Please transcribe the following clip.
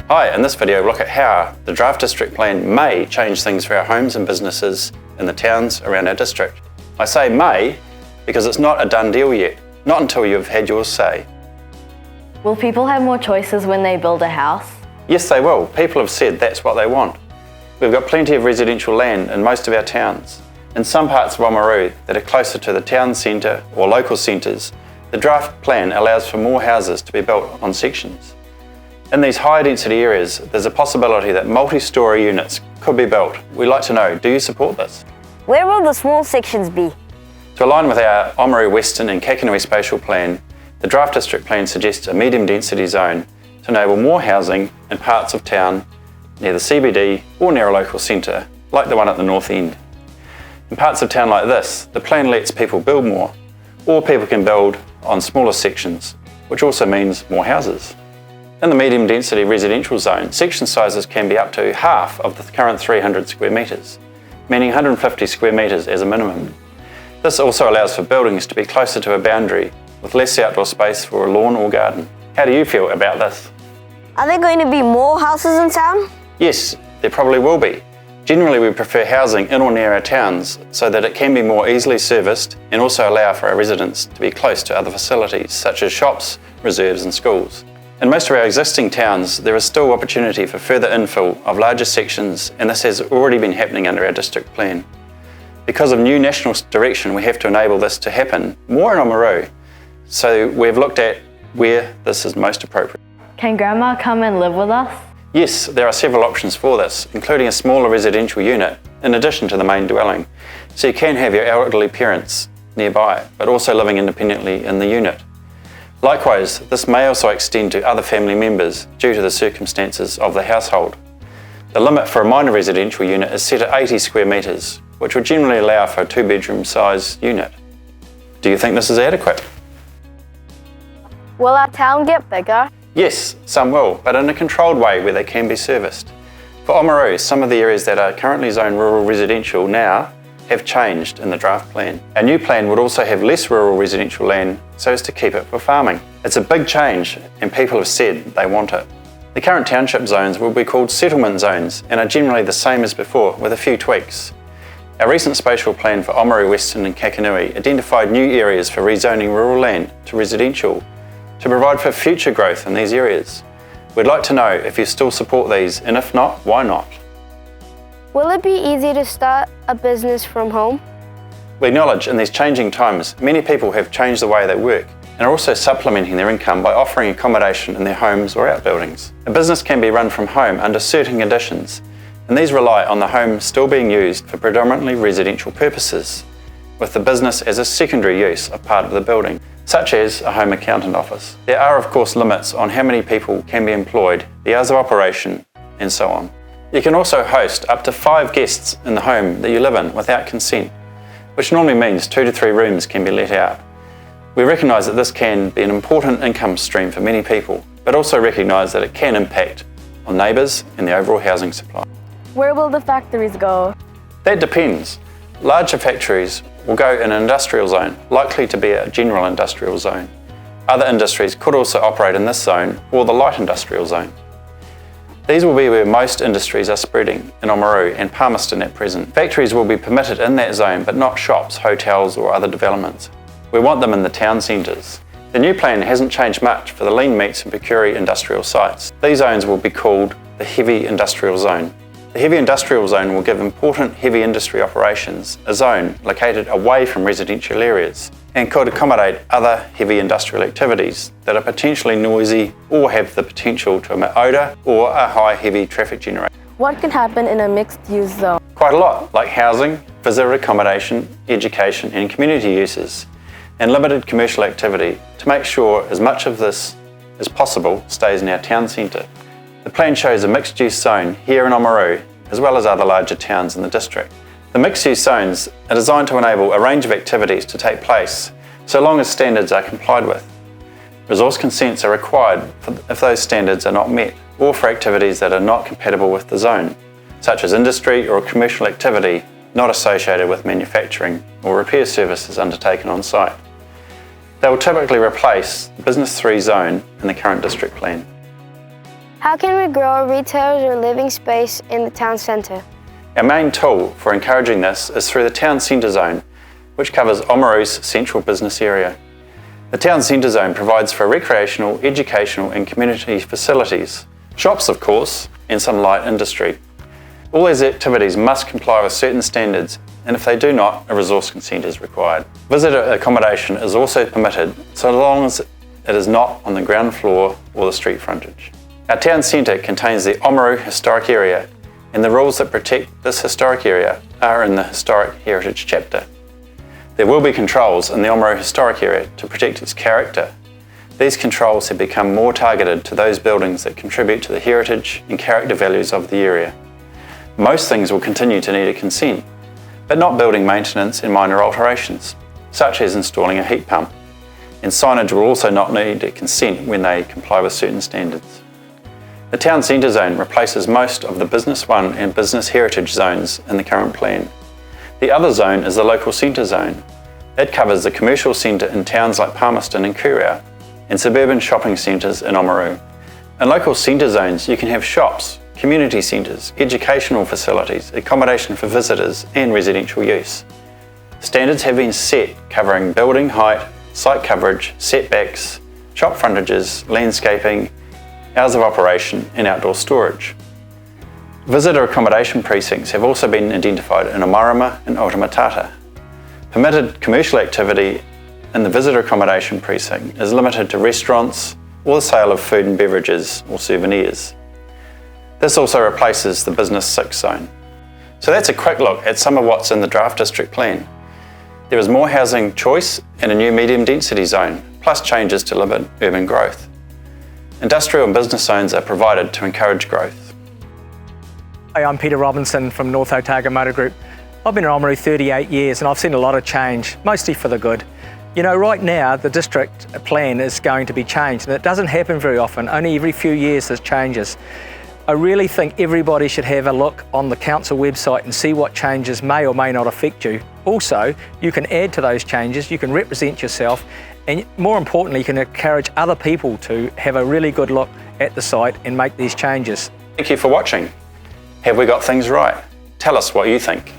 Hi, in this video we'll look at how the Draft District Plan may change things for our homes and businesses in the towns around our district. I say may because it's not a done deal yet, not until you've had your say. Will people have more choices when they build a house? Yes, they will. People have said that's what they want. We've got plenty of residential land in most of our towns. In some parts of Oamaru that are closer to the town centre or local centres, the draft plan allows for more houses to be built on sections. In these high density areas, there's a possibility that multi-storey units could be built. We'd like to know, do you support this? Where will the small sections be? To align with our Oamaru Western and Kakanui spatial plan, the Draft District Plan suggests a medium density zone to enable more housing in parts of town near the CBD or near a local centre, like the one at the north end. In parts of town like this, the plan lets people build more, or people can build on smaller sections, which also means more houses. In the medium density residential zone, section sizes can be up to half of the current 300 square metres, meaning 150 square metres as a minimum. This also allows for buildings to be closer to a boundary with less outdoor space for a lawn or garden. How do you feel about this? Are there going to be more houses in town? Yes, there probably will be. Generally we prefer housing in or near our towns so that it can be more easily serviced and also allow for our residents to be close to other facilities such as shops, reserves and schools. In most of our existing towns, there is still opportunity for further infill of larger sections, and this has already been happening under our district plan. Because of new national direction, we have to enable this to happen more in Oamaru, so we've looked at where this is most appropriate. Can Grandma come and live with us? Yes, there are several options for this, including a smaller residential unit in addition to the main dwelling, so you can have your elderly parents nearby, but also living independently in the unit. Likewise, this may also extend to other family members due to the circumstances of the household. The limit for a minor residential unit is set at 80 square metres, which would generally allow for a 2-bedroom size unit. Do you think this is adequate? Will our town get bigger? Yes, some will, but in a controlled way where they can be serviced. For Oamaru, some of the areas that are currently zoned rural residential now have changed in the draft plan. Our new plan would also have less rural residential land so as to keep it for farming. It's a big change and people have said they want it. The current township zones will be called settlement zones and are generally the same as before with a few tweaks. Our recent spatial plan for Oamaru Western and Kakanui identified new areas for rezoning rural land to residential to provide for future growth in these areas. We'd like to know if you still support these, and if not, why not? Will it be easy to start a business from home? We acknowledge in these changing times, many people have changed the way they work and are also supplementing their income by offering accommodation in their homes or outbuildings. A business can be run from home under certain conditions, and these rely on the home still being used for predominantly residential purposes, with the business as a secondary use of part of the building, such as a home accountant office. There are of course limits on how many people can be employed, the hours of operation, and so on. You can also host up to 5 guests in the home that you live in without consent, which normally means 2 to 3 rooms can be let out. We recognise that this can be an important income stream for many people, but also recognise that it can impact on neighbours and the overall housing supply. Where will the factories go? That depends. Larger factories will go in an industrial zone, likely to be a general industrial zone. Other industries could also operate in this zone or the light industrial zone. These will be where most industries are spreading in Oamaru and Palmerston at present. Factories will be permitted in that zone, but not shops, hotels or other developments. We want them in the town centres. The new plan hasn't changed much for the lean meats and pecuary industrial sites. These zones will be called the heavy industrial zone. The heavy industrial zone will give important heavy industry operations a zone located away from residential areas and could accommodate other heavy industrial activities that are potentially noisy or have the potential to emit odour or a high heavy traffic generator. What can happen in a mixed-use zone? Quite a lot, like housing, visitor accommodation, education and community uses, and limited commercial activity to make sure as much of this as possible stays in our town centre. The plan shows a mixed-use zone here in Oamaru as well as other larger towns in the district. The mixed-use zones are designed to enable a range of activities to take place so long as standards are complied with. Resource consents are required if those standards are not met or for activities that are not compatible with the zone, such as industry or commercial activity not associated with manufacturing or repair services undertaken on site. They will typically replace the Business 3 zone in the current district plan. How can we grow retailers or living space in the town centre? Our main tool for encouraging this is through the town centre zone, which covers Oamaru's central business area. The town centre zone provides for recreational, educational and community facilities, shops of course, and some light industry. All these activities must comply with certain standards, and if they do not, a resource consent is required. Visitor accommodation is also permitted so long as it is not on the ground floor or the street frontage. Our town centre contains the Oamaru Historic Area, and the rules that protect this historic area are in the Historic Heritage chapter. There will be controls in the Oamaru Historic Area to protect its character. These controls have become more targeted to those buildings that contribute to the heritage and character values of the area. Most things will continue to need a consent, but not building maintenance and minor alterations, such as installing a heat pump. And signage will also not need a consent when they comply with certain standards. The town centre zone replaces most of the Business 1 and Business Heritage zones in the current plan. The other zone is the local centre zone. It covers the commercial centre in towns like Palmerston and Kuria, and suburban shopping centres in Oamaru. In local centre zones you can have shops, community centres, educational facilities, accommodation for visitors and residential use. Standards have been set covering building height, site coverage, setbacks, shop frontages, landscaping, hours of operation and outdoor storage. Visitor accommodation precincts have also been identified in Omarama and Otamatata. Permitted commercial activity in the visitor accommodation precinct is limited to restaurants or the sale of food and beverages or souvenirs. This also replaces the Business 6 zone. So that's a quick look at some of what's in the draft district plan. There is more housing choice and a new medium density zone, plus changes to limit urban growth. Industrial and business zones are provided to encourage growth. Hi, I'm Peter Robinson from North Otago Motor Group. I've been in Oamaru 38 years and I've seen a lot of change, mostly for the good. You know, right now the district plan is going to be changed and it doesn't happen very often. Only every few years there's changes. I really think everybody should have a look on the council website and see what changes may or may not affect you. Also, you can add to those changes, you can represent yourself, and more importantly, you can encourage other people to have a really good look at the site and make these changes. Thank you for watching. Have we got things right? Tell us what you think.